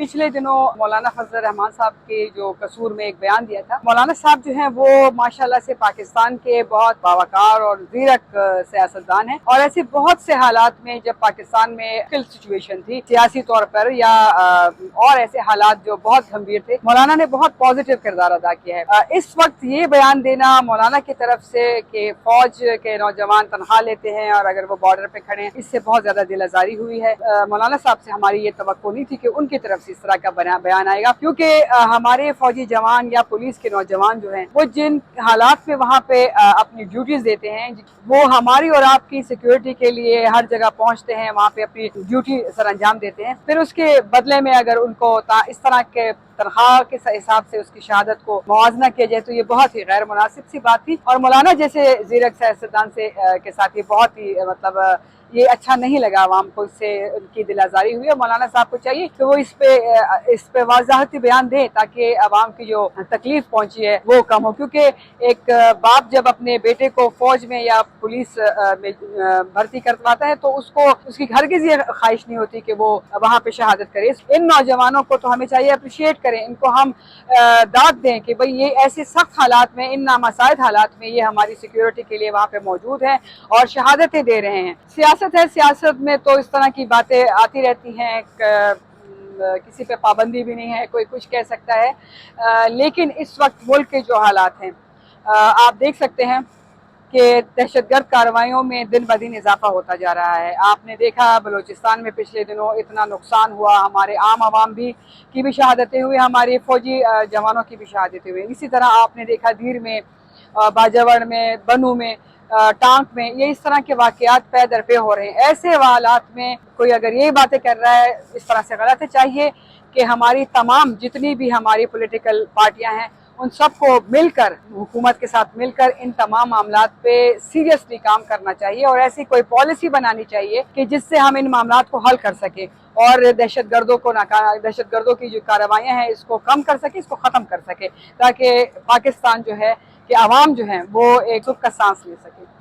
पिछले दिनों मौलाना फजल रहमान साहब के जो कसूर में एक बयान दिया था। मौलाना साहब जो हैं वो माशाल्लाह से पाकिस्तान के बहुत बावकार और ज़ीरक सियासतदान हैं, और ऐसे बहुत से हालात में जब पाकिस्तान में मुश्किल सिचुएशन थी सियासी तौर पर या और ऐसे हालात जो बहुत गंभीर थे, मौलाना ने बहुत पॉजिटिव किरदार अदा किया है। इस वक्त ये बयान देना मौलाना की तरफ से कि फौज के नौजवान तनख्वाह लेते हैं और अगर वो बॉर्डर पे खड़े हैं, इससे बहुत ज्यादा दिल आजारी हुई है। मौलाना साहब से हमारी ये तवक्को नहीं थी कि उनकी तरफ से इस तरह का बयान आएगा, क्योंकि हमारे फौजी जवान या पुलिस के नौजवान जो हैं वो जिन हालात में वहाँ पे अपनी ड्यूटीज देते हैं, वो हमारी और आपकी सिक्योरिटी के लिए हर जगह पहुँचते हैं, वहाँ पे अपनी ड्यूटी सर अंजाम देते हैं, फिर उसके बदले में अगर उनको इस तरह के तनख्वाह के हिसाब से उसकी शहादत को मुआवजा किया जाए तो ये बहुत ही गैर मुनासिब सी बात थी। और मौलाना जैसे ज़ीरक सियासतदान से के साथ ये बहुत ही मतलब ये अच्छा नहीं लगा आवाम को, इससे उनकी दिल आज़ारी हुई है। मौलाना साहब को चाहिए कि वो इस पे वाज़ाहती बयान दें ताकि आवाम की जो तकलीफ पहुंची है वो कम हो, क्योंकि एक बाप जब अपने बेटे को फौज में या पुलिस में भर्ती करवाता है तो उसको उसकी हरगिज़ ये ख्वाहिश नहीं होती कि वो वहाँ पे शहादत करे। इन नौजवानों को तो हमें चाहिए अप्रिशिएट करें, इनको हम दाद दें कि भाई ये ऐसे सख्त हालात में, इन नामसाइद हालात में ये हमारी सिक्योरिटी के लिए वहाँ पे मौजूद हैं और शहादतें दे रहे हैं। सियासत है, सियासत में तो इस तरह की बातें आती रहती हैं, किसी पे पाबंदी भी नहीं है, कोई कुछ कह सकता है, लेकिन इस वक्त मुल्क के जो हालात हैं आप देख सकते हैं कि दहशतगर्द कार्रवाइयों में दिन ब दिन इजाफा होता जा रहा है। आपने देखा बलूचिस्तान में पिछले दिनों इतना नुकसान हुआ, हमारे आम आवाम की भी शहादतें हुई, हमारे फौजी जवानों की भी शहादतें हुई। इसी तरह आपने देखा धीर में, बाजावर में, बनू में, टांक में, ये इस तरह के वाकयात पे दर पे हो रहे हैं। ऐसे हालात में कोई अगर ये बातें कर रहा है इस तरह से गलत है। चाहिए कि हमारी तमाम जितनी भी हमारी पॉलिटिकल पार्टियां हैं उन सबको मिलकर, हुकूमत के साथ मिलकर इन तमाम मामलात पे सीरियसली काम करना चाहिए और ऐसी कोई पॉलिसी बनानी चाहिए कि जिससे हम इन मामलात को हल कर सके और दहशतगर्दों की जो कार्रवाइयाँ हैं इसको कम कर सके, इसको ख़त्म कर सके, ताकि पाकिस्तान जो है कि आवाम जो है वो एक सुख का सांस ले सके।